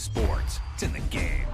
sports. It's in the game.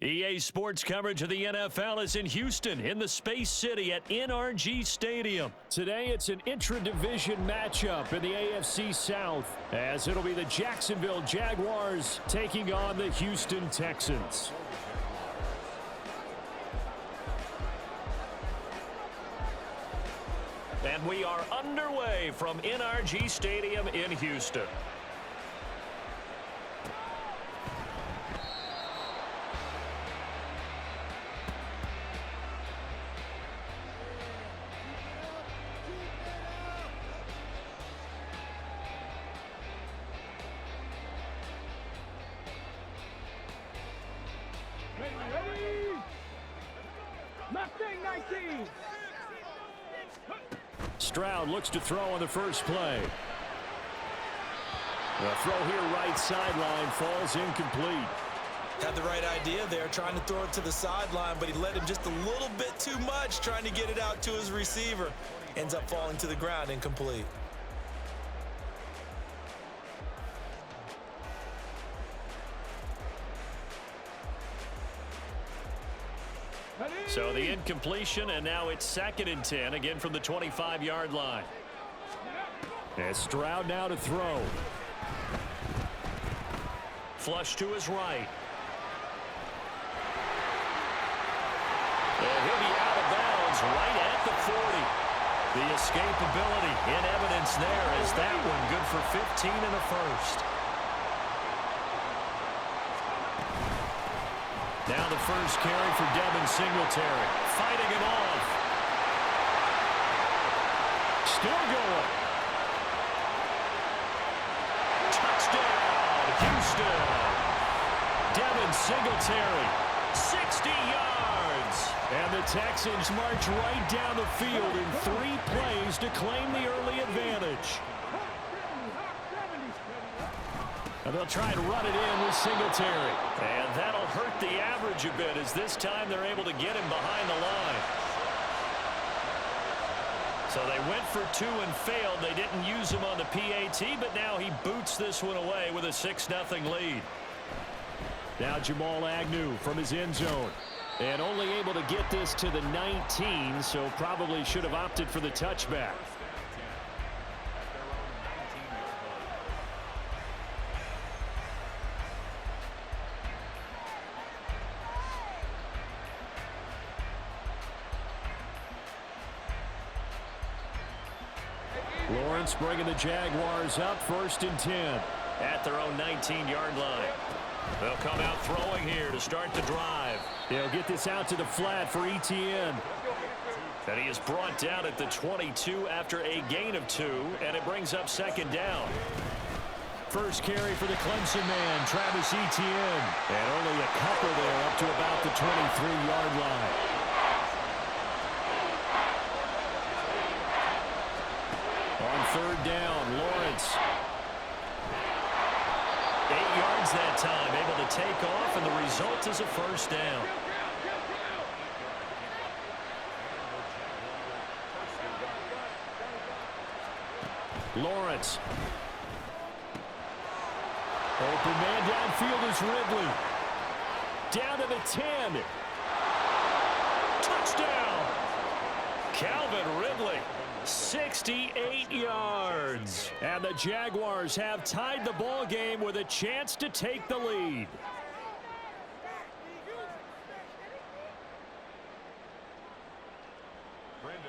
EA Sports coverage of the NFL is in Houston in the Space City at NRG Stadium. Today it's an intra-division matchup in the AFC South as it'll be the Jacksonville Jaguars taking on the Houston Texans. And we are underway from NRG Stadium in Houston. Stroud looks to throw on the first play. The throw here right sideline falls incomplete. Had the right idea there, trying to throw it to the sideline, but he led him just a little bit too much, trying to get it out to his receiver. Ends up falling to the ground, incomplete. So the incompletion, and now it's 2nd and 10, again from the 25-yard line. And Stroud now to throw. Flush to his right. And he'll be out of bounds right at the 40. The escapability in evidence there as that one good for 15 and a first. Now the first carry for Devin Singletary. Fighting it off. Still going. Touchdown, Houston. Devin Singletary, 60 yards. And the Texans march right down the field in 3 plays to claim the early advantage. And they'll try to run it in with Singletary. And that'll hurt the average a bit as this time they're able to get him behind the line. So they went for 2 and failed. They didn't use him on the PAT, but now he boots this one away with a 6-0 lead. Now Jamal Agnew from his end zone. And only able to get this to the 19, so probably should have opted for the touchback. Lawrence bringing the Jaguars up 1st and 10 at their own 19-yard line. They'll come out throwing here to start the drive. They'll get this out to the flat for Etienne. And he is brought down at the 22 after a gain of 2, and it brings up 2nd down. First carry for the Clemson man, Travis Etienne. And only a couple there up to about the 23-yard line. On 3rd down, Lawrence. 8 yards that time, able to take off, and the result is a 1st down. Lawrence. Open man downfield is Ridley. Down to the 10. Touchdown! Calvin Ridley, 68 yards. And the Jaguars have tied the ball game with a chance to take the lead.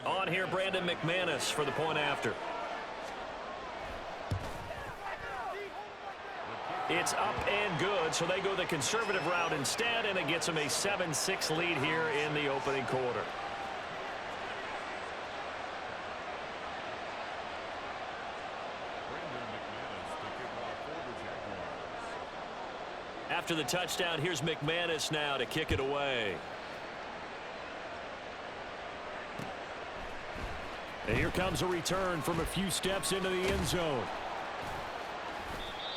On here, Brandon McManus for the point after. It's up and good, so they go the conservative route instead, and it gets them a 7-6 lead here in the opening quarter. After the touchdown, here's McManus now to kick it away. And here comes a return from a few steps into the end zone.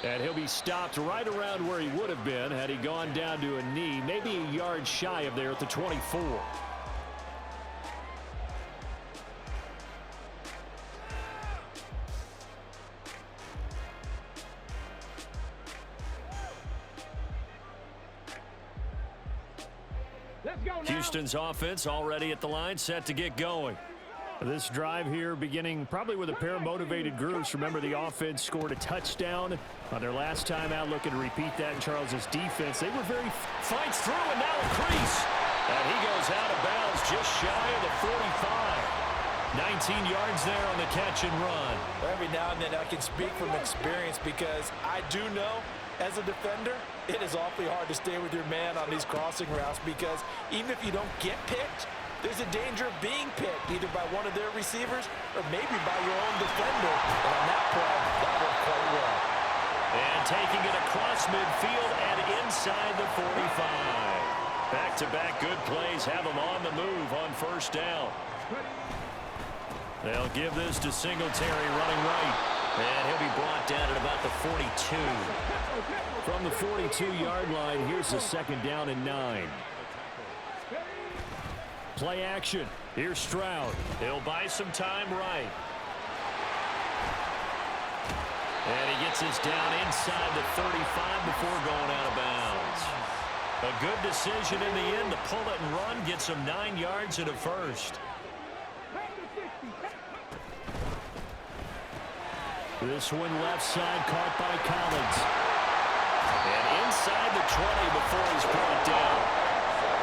And he'll be stopped right around where he would have been had he gone down to a knee, maybe a yard shy of there at the 24. Houston's offense already at the line, set to get going. This drive here beginning probably with a pair of motivated groups. Remember, the offense scored a touchdown on their last time out, looking to repeat that in Charles's defense. They were very fights through, and now a crease. And he goes out of bounds just shy of the 45. 19 yards there on the catch and run. Every now and then I can speak from experience because I do know as a defender it is awfully hard to stay with your man on these crossing routes because even if you don't get picked, there's a danger of being picked either by one of their receivers or maybe by your own defender. And on that play, that worked quite well. And taking it across midfield and inside the 45. Back-to-back good plays have them on the move on first down. They'll give this to Singletary running right. And he'll be brought down at about the 42. From the 42-yard line, here's the second down and 9. Play action. Here's Stroud. He'll buy some time right. And he gets this down inside the 35 before going out of bounds. A good decision in the end to pull it and run. Gets him 9 yards and a first. This one left side caught by Collins. And inside the 20 before he's brought down.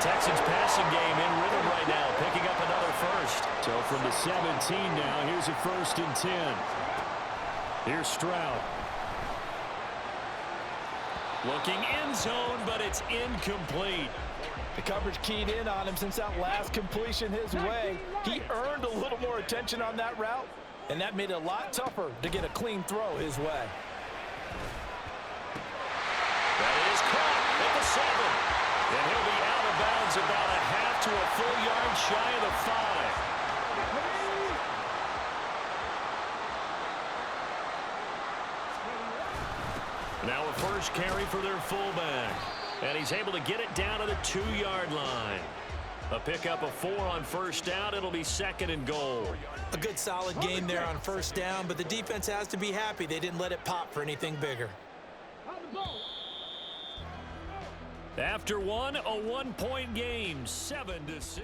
Texans passing game in rhythm right now, picking up another first. So from the 17 now, here's a 1st and 10. Here's Stroud. Looking end zone, but it's incomplete. The coverage keyed in on him since that last completion his way. He earned a little more attention on that route, and that made it a lot tougher to get a clean throw his way. That is caught at the 7. And he'll be out of bounds about a half to a full yard shy of the 5. Now a first carry for their fullback. And he's able to get it down to the 2-yard line. A pickup of 4 on first down. It'll be 2nd and goal. A good solid game there on first down, but the defense has to be happy they didn't let it pop for anything bigger. After one, a 1-point game, 7-6.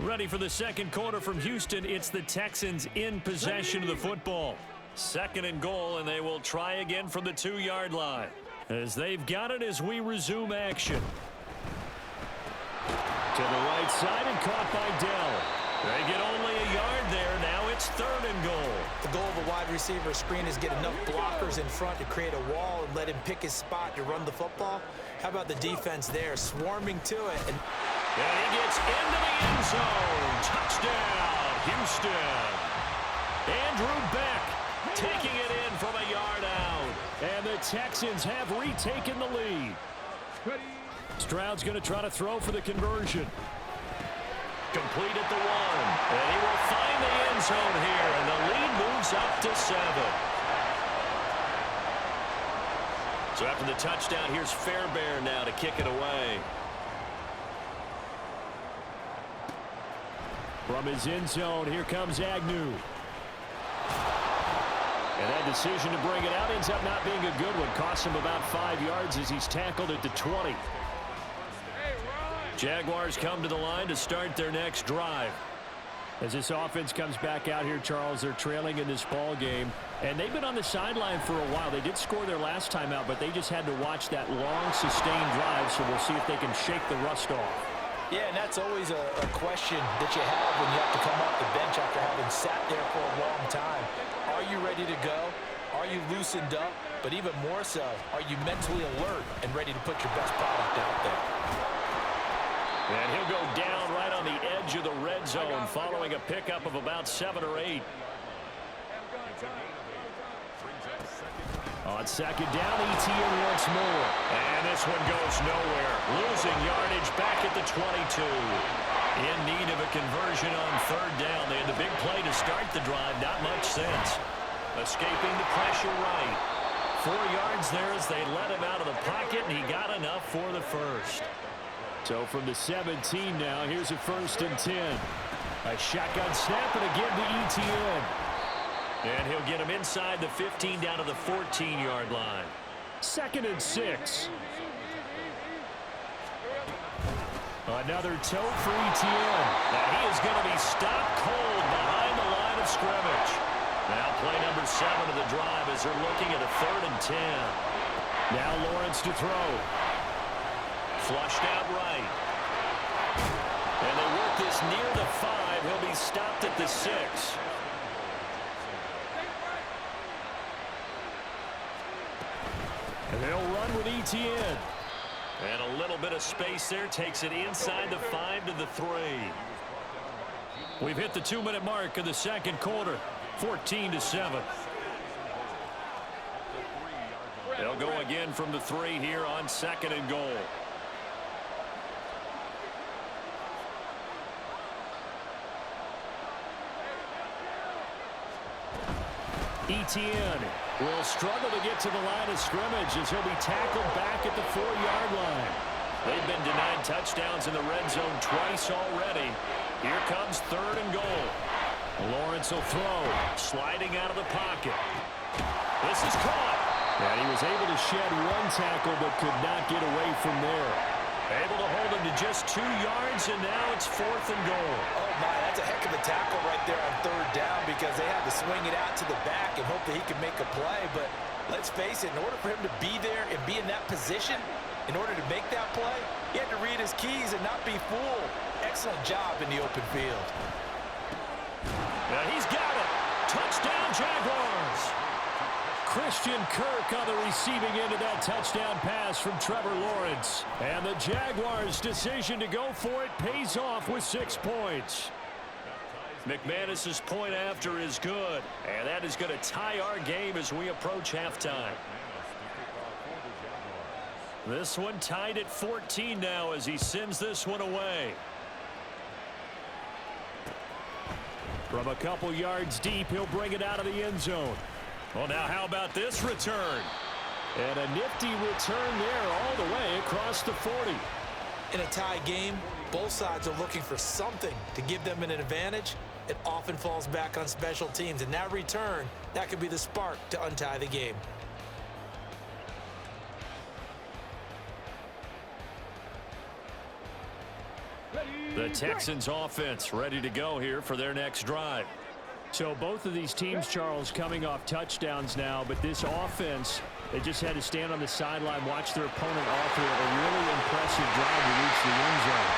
Ready for the second quarter from Houston. It's the Texans in possession of the football. 2nd and goal, and they will try again from the 2-yard line. As they've got it as we resume action. To the right side and caught by Dell. They get only a yard there. Now it's 3rd and goal. The goal of a wide receiver screen is get enough blockers in front to create a wall and let him pick his spot to run the football. How about the defense there, swarming to it? And he gets into the end zone. Touchdown, Houston. Andrew Beck taking it in from a yard out. And the Texans have retaken the lead. Stroud's going to try to throw for the conversion. Complete at the 1. And he will find the end zone here. And the lead moves up to 7. So after the touchdown, here's Fairbairn now to kick it away. From his end zone, here comes Agnew. And that decision to bring it out ends up not being a good one. Costs him about 5 yards as he's tackled at the 20. Jaguars come to the line to start their next drive. As this offense comes back out here, Charles, they're trailing in this ball game. And they've been on the sideline for a while. They did score their last time out, but they just had to watch that long, sustained drive, so we'll see if they can shake the rust off. Yeah, and that's always a question that you have when you have to come off the bench after having sat there for a long time. Are you ready to go? Are you loosened up? But even more so, are you mentally alert and ready to put your best product out there? And he'll go down right on the edge of the red zone following a pickup of about 7 or 8. On second down, ETN once more. And this one goes nowhere. Losing yardage back at the 22. In need of a conversion on third down. They had the big play to start the drive. Not much sense. Escaping the pressure right. 4 yards there as they let him out of the pocket, and he got enough for the first. So from the 17 now, here's a 1st and 10. A shotgun snap and again to ETN. And he'll get him inside the 15 down to the 14-yard line. 2nd and 6. Another tote for ETN. Now he is going to be stopped cold behind the line of scrimmage. Now play number 7 of the drive as they're looking at a 3rd and 10. Now Lawrence to throw. Flushed out right. And they work this near the 5. He'll be stopped at the 6. And they'll run with ETN. And a little bit of space there takes it inside the 5 to the 3. We've hit the 2-minute mark of the second quarter. 14-7. They'll go again from the 3 here on 2nd and goal. ETN will struggle to get to the line of scrimmage as he'll be tackled back at the 4-yard line. They've been denied touchdowns in the red zone twice already. Here comes 3rd and goal. Lawrence will throw, sliding out of the pocket. This is caught. And he was able to shed 1 tackle but could not get away from there. Able to hold him to just 2 yards, and now it's 4th and goal. Oh, my, that's a heck of a tackle right there on 3rd down because they had to swing it out to the back and hope that he could make a play. But let's face it, in order for him to be there and be in that position, in order to make that play, he had to read his keys and not be fooled. Excellent job in the open field. Now he's got it. Touchdown, Jaguars. Christian Kirk on the receiving end of that touchdown pass from Trevor Lawrence. And the Jaguars' decision to go for it pays off with 6 points. McManus's point after is good. And that is going to tie our game as we approach halftime. This one tied at 14 now as he sends this one away. From a couple yards deep, he'll bring it out of the end zone. Well, now how about this return? And a nifty return there all the way across the 40. In a tie game, both sides are looking for something to give them an advantage. It often falls back on special teams, and that return, that could be the spark to untie the game. The Texans offense ready to go here for their next drive. So both of these teams, Charles, coming off touchdowns now, but this offense, they just had to stand on the sideline, watch their opponent offer a really impressive drive to reach the end zone.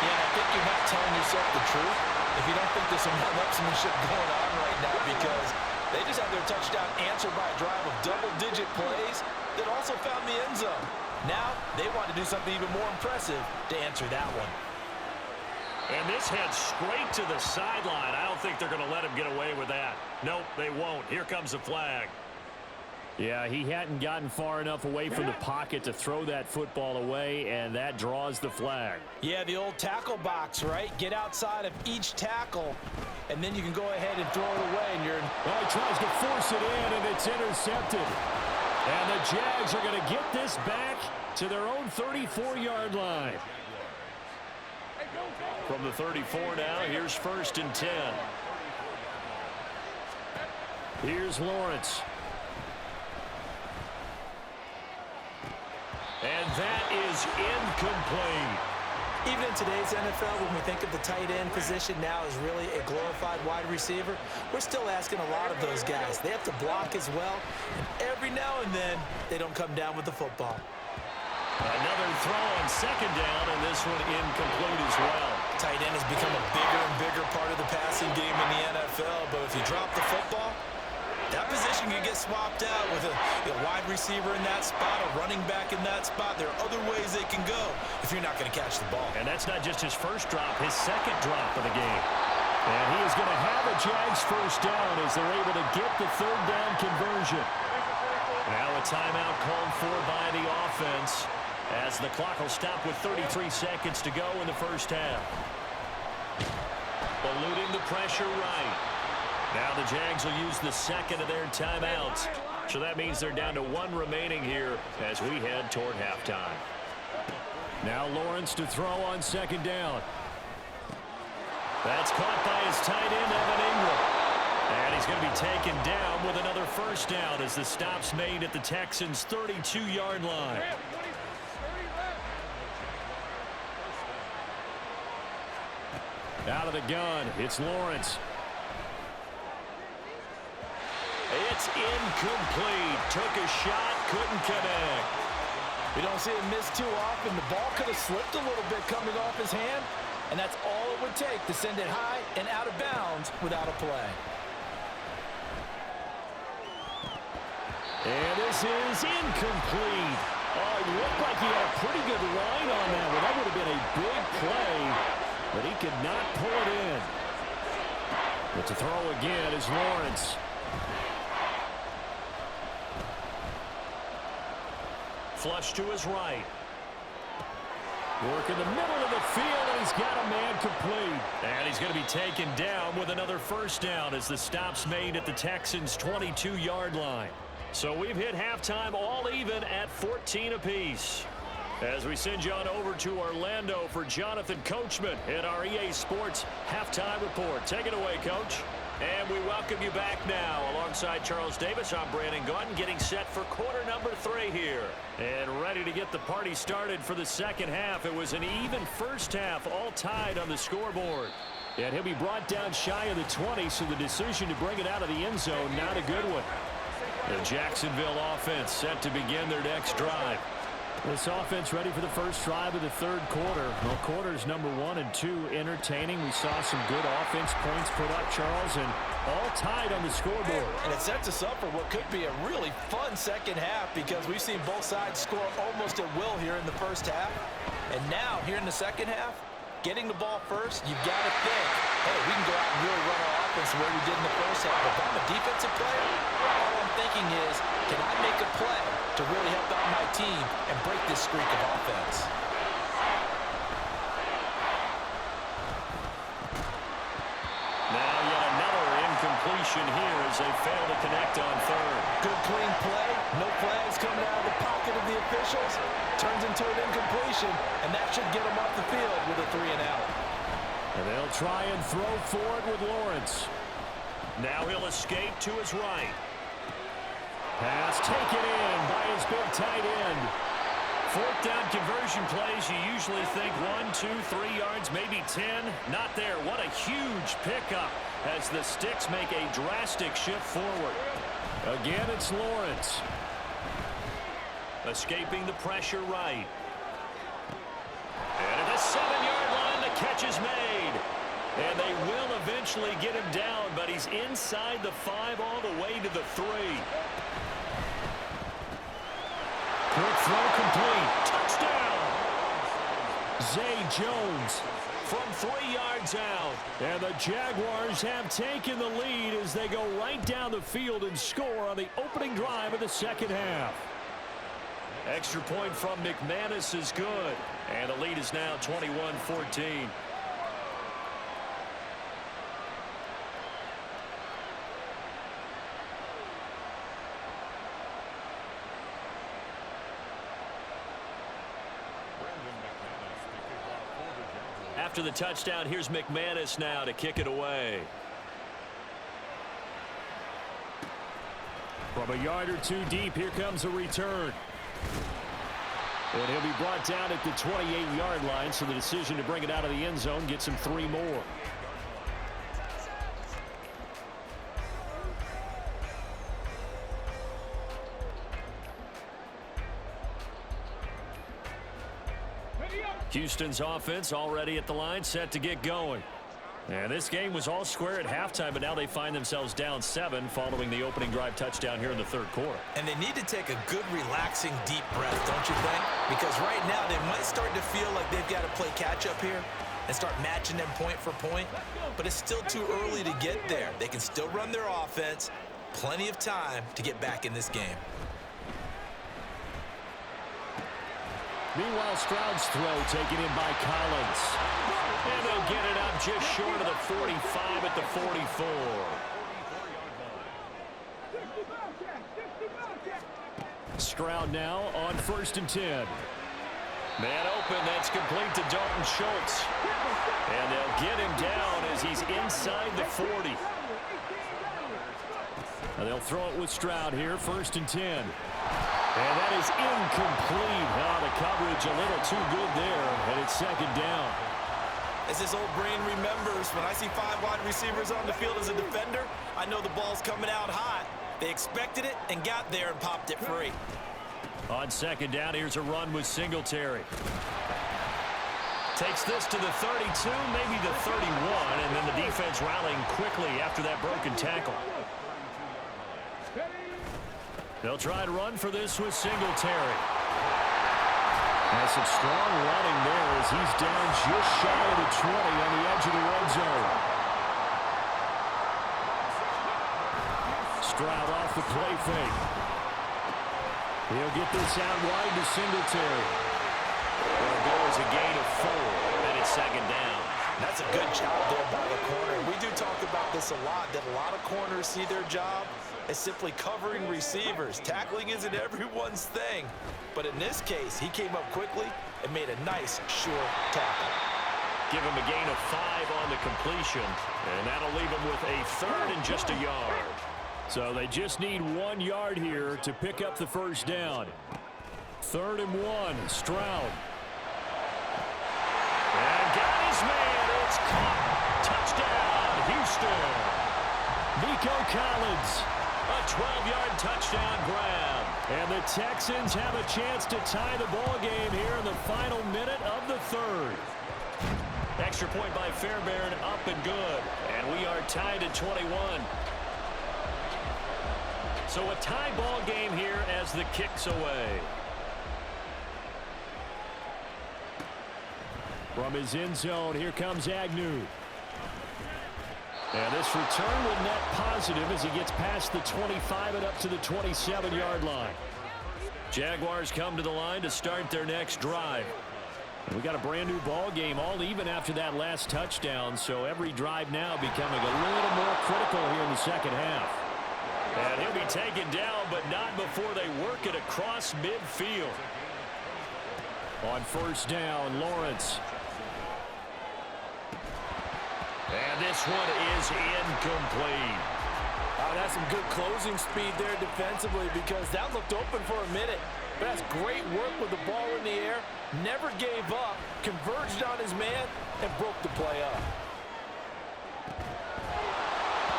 Yeah, I think you're not telling yourself the truth if you don't think there's some one-upsmanship going on right now, because they just had their touchdown answered by a drive of double-digit plays that also found the end zone. Now they want to do something even more impressive to answer that one. And this heads straight to the sideline. I don't think they're going to let him get away with that. Nope, they won't. Here comes the flag. Yeah, he hadn't gotten far enough away from the pocket to throw that football away, and that draws the flag. Yeah, the old tackle box, right? Get outside of each tackle, and then you can go ahead and throw it away. And well, he tries to force it in, and it's intercepted. And the Jags are going to get this back to their own 34-yard line. From the 34 now, here's 1st and 10. Here's Lawrence. And that is incomplete. Even in today's NFL, when we think of the tight end position now as really a glorified wide receiver, we're still asking a lot of those guys. They have to block as well, and every now and then, they don't come down with the football. Another throw on second down, and this one incomplete as well. Tight end has become a bigger and bigger part of the passing game in the NFL, but if you drop the football, that position can get swapped out with a wide receiver in that spot, a running back in that spot. There are other ways they can go if you're not going to catch the ball. And that's not just his first drop, his second drop of the game. And he is going to have a Jags first down as they're able to get the third down conversion. Now a timeout called for by the offense as the clock will stop with 33 seconds to go in the first half. Eluding the pressure right. Now the Jags will use the second of their timeouts. So that means they're down to one remaining here as we head toward halftime. Now Lawrence to throw on second down. That's caught by his tight end, Evan Ingram. And he's going to be taken down with another first down as the stop's made at the Texans' 32-yard line. Out of the gun, it's Lawrence. It's incomplete. Took a shot, couldn't connect. We don't see him miss too often. The ball could have slipped a little bit coming off his hand, and that's all it would take to send it high and out of bounds without a play. And this is incomplete. Oh, it looked like he had a pretty good line on that one. That would have been a big play, but he could not pull it in. But to throw again is Lawrence. Flush to his right. Work in the middle of the field, and he's got a man complete. And he's going to be taken down with another first down as the stop's made at the Texans' 22-yard line. So we've hit halftime all even at 14 apiece. As we send you on over to Orlando for Jonathan Coachman in our EA Sports Halftime Report. Take it away, Coach. And we welcome you back now. Alongside Charles Davis, I'm Brandon Gaudin, getting set for quarter number 3 here. And ready to get the party started for the second half. It was an even first half, all tied on the scoreboard. And he'll be brought down shy of the 20, so the decision to bring it out of the end zone, not a good one. The Jacksonville offense set to begin their next drive. This offense ready for the first drive of the third quarter. Well, quarters number 1 and 2 entertaining. We saw some good offense points put up, Charles, and all tied on the scoreboard. And it sets us up for what could be a really fun second half because we've seen both sides score almost at will here in the first half. And now, here in the second half, getting the ball first, you've got to think, hey, we can go out and really run our offense the way we did in the first half. But if I'm a defensive player, all I'm thinking is, can I make a play to really help out my team and break this streak of offense? Now yet another incompletion here as they fail to connect on third. Good clean play. No flags coming out of the pocket of the officials. Turns into an incompletion, and that should get them off the field with a 3-and-out. And they'll try and throw forward with Lawrence. Now he'll escape to his right. Pass taken in by his big tight end. Fourth down conversion plays, you usually think 1, 2, 3 yards, maybe 10. Not there. What a huge pickup as the Sticks make a drastic shift forward. Again, it's Lawrence. Escaping the pressure right. And at the 7-yard line, the catch is made. And they will eventually get him down, but he's inside the 5 all the way to the 3. Quick throw complete. Touchdown! Zay Jones from 3 yards out. And the Jaguars have taken the lead as they go right down the field and score on the opening drive of the second half. Extra point from McManus is good. And the lead is now 21-14. After the touchdown, here's McManus now to kick it away. From a yard or two deep, here comes a return. And he'll be brought down at the 28-yard line, so the decision to bring it out of the end zone gets him 3 more. Houston's offense already at the line, set to get going. And this game was all square at halftime, but now they find themselves down 7 following the opening drive touchdown here in the third quarter. And they need to take a good, relaxing, deep breath, don't you think? Because right now they might start to feel like they've got to play catch-up here and start matching them point for point. But it's still too early to get there. They can still run their offense. Plenty of time to get back in this game. Meanwhile, Stroud's throw taken in by Collins. And they'll get it up just short of the 45 at the 44. Stroud now on 1st and 10. Man open, that's complete to Dalton Schultz. And they'll get him down as he's inside the 40. And they'll throw it with Stroud here, 1st and 10. And that is incomplete. Oh, the coverage a little too good there, and it's 2nd down. As this old brain remembers, when I see 5 wide receivers on the field as a defender, I know the ball's coming out hot. They expected it and got there and popped it free. On 2nd down, here's a run with Singletary. Takes this to the 32, maybe the 31, and then the defense rallying quickly after that broken tackle. They'll try to run for this with Singletary. And some strong running there as he's down just shy of the 20 on the edge of the red zone. Stroud off the play fake. He'll get this out wide to Singletary. There goes a gain of 4, and it's 2nd down. That's a good job there by the corner. We do talk about this a lot, that a lot of corners see their job as simply covering receivers. Tackling isn't everyone's thing. But in this case, he came up quickly and made a nice, sure tackle. Give him a gain of 5 on the completion, and that'll leave him with a 3rd and just a yard. So they just need 1 yard here to pick up the 1st down. 3rd and 1, Stroud. And got his man. It's caught. Touchdown, Houston. Nico Collins. A 12-yard touchdown grab. And the Texans have a chance to tie the ball game here in the final minute of the 3rd. Extra point by Fairbairn, up and good. And we are tied at 21. So a tie ball game here as the kick's away. From his end zone, here comes Agnew. And this return will net positive as he gets past the 25 and up to the 27-yard line. Jaguars come to the line to start their next drive. And we got a brand new ball game, all even after that last touchdown, so every drive now becoming a little more critical here in the 2nd half. And he'll be taken down, but not before they work it across midfield. On 1st down, Lawrence. And this one is incomplete. That's some good closing speed there defensively, because that looked open for a minute. But that's great work with the ball in the air. Never gave up, converged on his man, and broke the play up.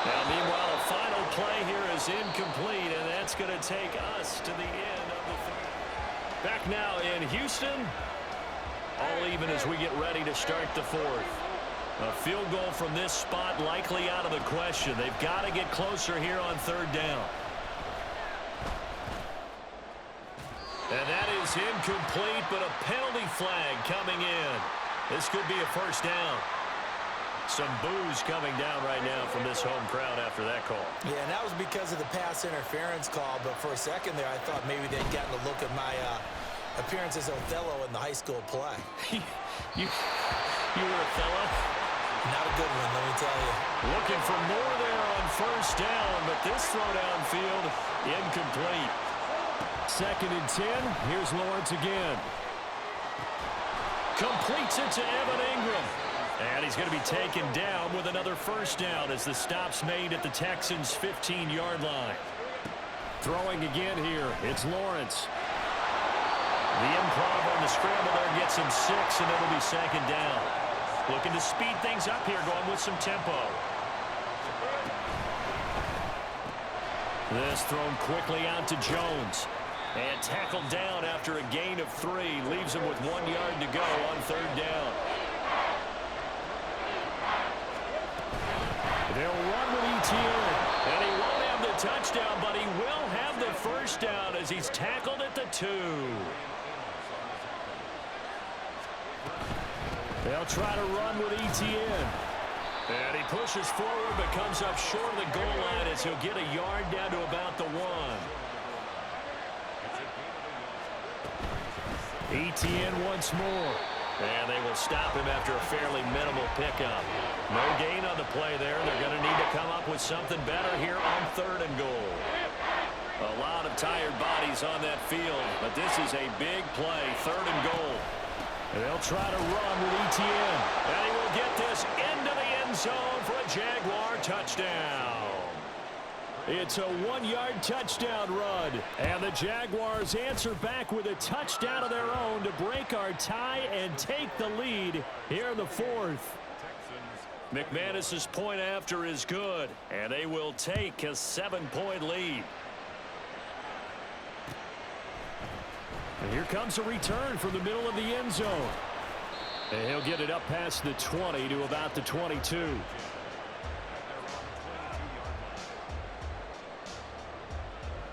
Now, meanwhile, a final play here is incomplete, and that's going to take us to the end of the 3rd. Back now in Houston, all even as we get ready to start the 4th. A field goal from this spot likely out of the question. They've got to get closer here on 3rd down. And that is incomplete, but a penalty flag coming in. This could be a 1st down. Some boos coming down right now from this home crowd after that call. Yeah, and that was because of the pass interference call, but for a second there I thought maybe they'd gotten a look at my appearance as Othello in the high school play. you were Othello? Not a good one, let me tell you. Looking for more there on 1st down, but this throw downfield incomplete. 2nd and 10. Here's Lawrence again. Completes it to Evan Ingram. And he's going to be taken down with another 1st down as the stop's made at the Texans' 15-yard line. Throwing again here, it's Lawrence. The improv on the scramble there gets him 6, and it'll be second down. Looking to speed things up here, going with some tempo. This thrown quickly out to Jones. And tackled down after a gain of 3. Leaves him with 1 yard to go on third down. They'll run with ETN. And he won't have the touchdown, but he will have the first down as he's tackled at the 2. They'll try to run with ETN. And he pushes forward but comes up short of the goal line as he'll get a yard down to about the 1. ETN once more. And they will stop him after a fairly minimal pickup. No gain on the play there. They're going to need to come up with something better here on 3rd and goal. A lot of tired bodies on that field, but this is a big play, 3rd and goal. They'll try to run with ETN. And he will get this into the end zone for a Jaguar touchdown. It's a 1-yard touchdown run. And the Jaguars answer back with a touchdown of their own to break our tie and take the lead here in the 4th. McManus's point after is good, and they will take a 7-point lead. And here comes a return from the middle of the end zone. And he'll get it up past the 20 to about the 22.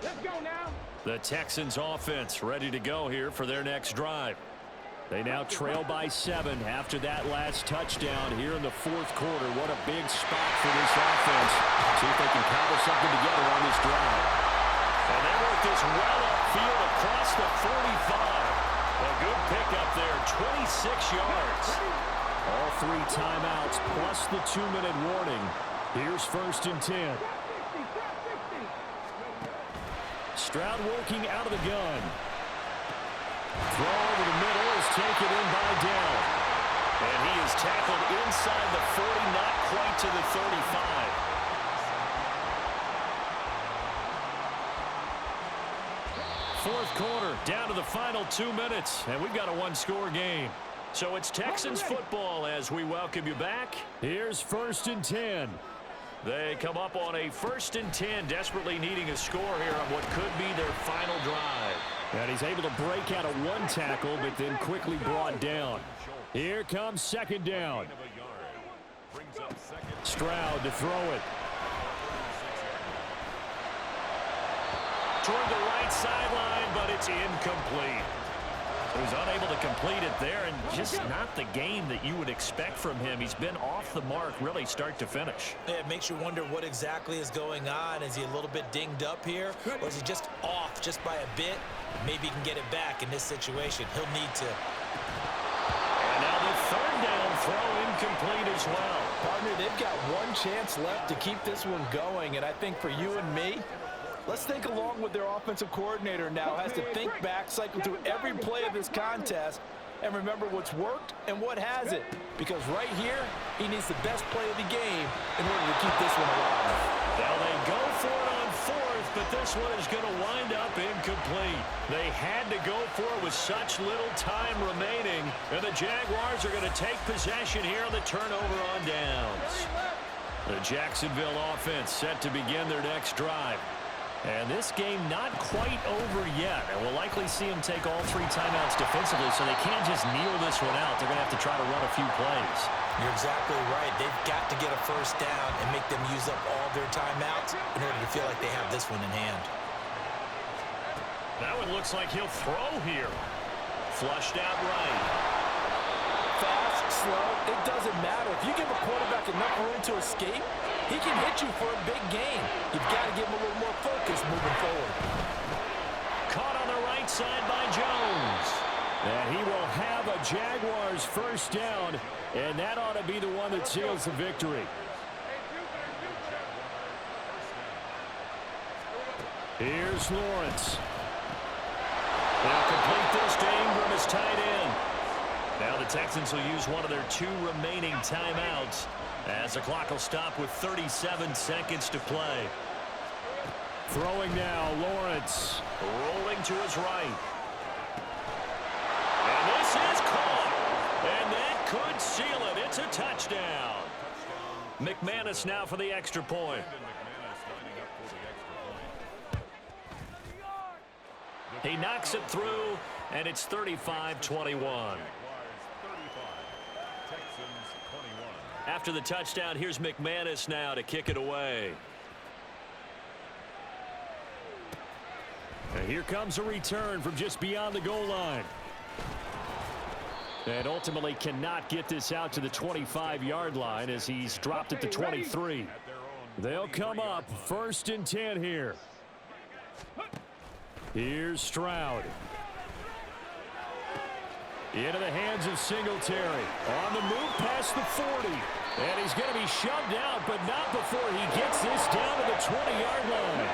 Let's go now. The Texans offense ready to go here for their next drive. They now trail by 7 after that last touchdown here in the 4th quarter. What a big spot for this offense. See if they can cobble something together on this drive. And they work this well upfield across the 45. A good pickup there, 26 yards. All 3 timeouts plus the 2-minute warning. Here's 1st and 10. Stroud working out of the gun. Throw over the middle is taken in by Dell. And he is tackled inside the 40, not quite to the 35. Fourth quarter, down to the final 2 minutes, and we've got a 1-score game. So it's Texans football as we welcome you back. Here's 1st and 10. They come up on a 1st and 10, desperately needing a score here on what could be their final drive. And he's able to break out of 1 tackle, but then quickly brought down. Here comes 2nd down. Stroud to throw it. Toward the right sideline, but it's incomplete. He was unable to complete it there, and just not the game that you would expect from him. He's been off the mark, really, start to finish. Yeah, it makes you wonder what exactly is going on. Is he a little bit dinged up here, or is he just off just by a bit? Maybe he can get it back in this situation. He'll need to. And now the 3rd down throw incomplete as well. Partner, they've got 1 chance left to keep this one going, and I think for you and me, let's think along with their offensive coordinator now. Has to think back, cycle through every play of this contest, and remember what's worked and what hasn't. Because right here, he needs the best play of the game in order to keep this one alive. Now they go for it on 4th, but this one is going to wind up incomplete. They had to go for it with such little time remaining, and the Jaguars are going to take possession here on the turnover on downs. The Jacksonville offense set to begin their next drive. And this game not quite over yet. And we'll likely see them take all 3 timeouts defensively, so they can't just kneel this one out. They're going to have to try to run a few plays. You're exactly right. They've got to get a 1st down and make them use up all their timeouts in order to feel like they have this one in hand. Now it looks like he'll throw here. Flushed out right. Fast, slow, it doesn't matter. If you give a quarterback enough room to escape, he can hit you for a big gain. You've got to give him a little more focus moving forward. Caught on the right side by Jones. And he will have a Jaguars 1st down, and that ought to be the one that seals the victory. Here's Lawrence. They'll complete this to Ingram as tight end. Now the Texans will use one of their 2 remaining timeouts as the clock will stop with 37 seconds to play. Throwing now, Lawrence. Rolling to his right. And this is caught. And that could seal it. It's a touchdown. McManus now for the extra point. He knocks it through, and it's 35-21. After the touchdown, here's McManus now to kick it away. And here comes a return from just beyond the goal line. And ultimately cannot get this out to the 25-yard line as he's dropped at the 23. They'll come up 1st and 10 here. Here's Stroud. Into the hands of Singletary. On the move past the 40. And he's going to be shoved out, but not before he gets this down to the 20-yard line.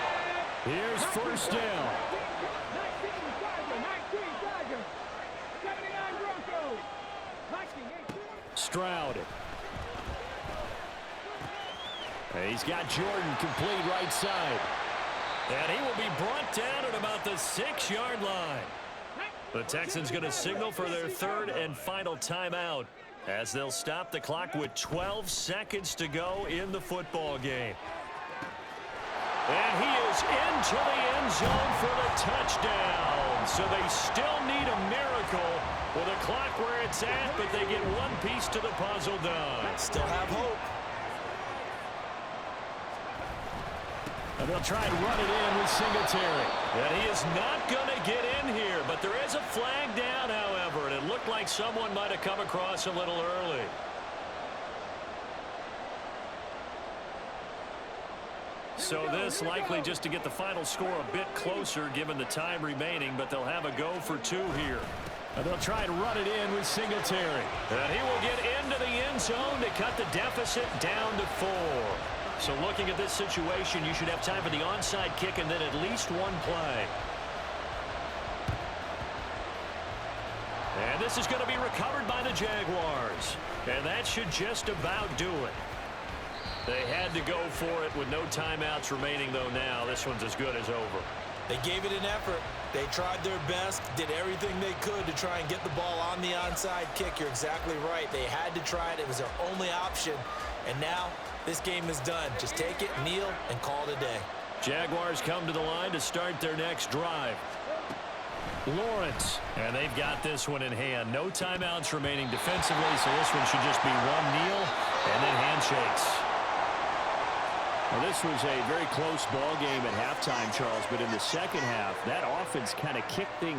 Here's 1st down. Stroud. And he's got Jordan complete right side. And he will be brought down at about the 6-yard line. The Texans going to signal for their 3rd and final timeout as they'll stop the clock with 12 seconds to go in the football game. And he is into the end zone for the touchdown. So they still need a miracle with a clock where it's at, but they get one piece to the puzzle done. Still have hope. And they'll try and run it in with Singletary. And he is not going to get in here, but there is a flag down, however, and it looked like someone might have come across a little early. So this likely just to get the final score a bit closer given the time remaining, but they'll have a go for 2 here. And they'll try and run it in with Singletary. And he will get into the end zone to cut the deficit down to 4. So looking at this situation, you should have time for the onside kick and then at least one play. And this is going to be recovered by the Jaguars. And that should just about do it. They had to go for it with no timeouts remaining, though now. This one's as good as over. They gave it an effort. They tried their best, did everything they could to try and get the ball on the onside kick. You're exactly right. They had to try it. It was their only option. And now this game is done. Just take it, kneel, and call it a day. Jaguars come to the line to start their next drive. Lawrence, and they've got this one in hand. No timeouts remaining defensively, so this one should just be one kneel and then handshakes. Well, this was a very close ball game at halftime, Charles, but in the second half, that offense kind of kicked things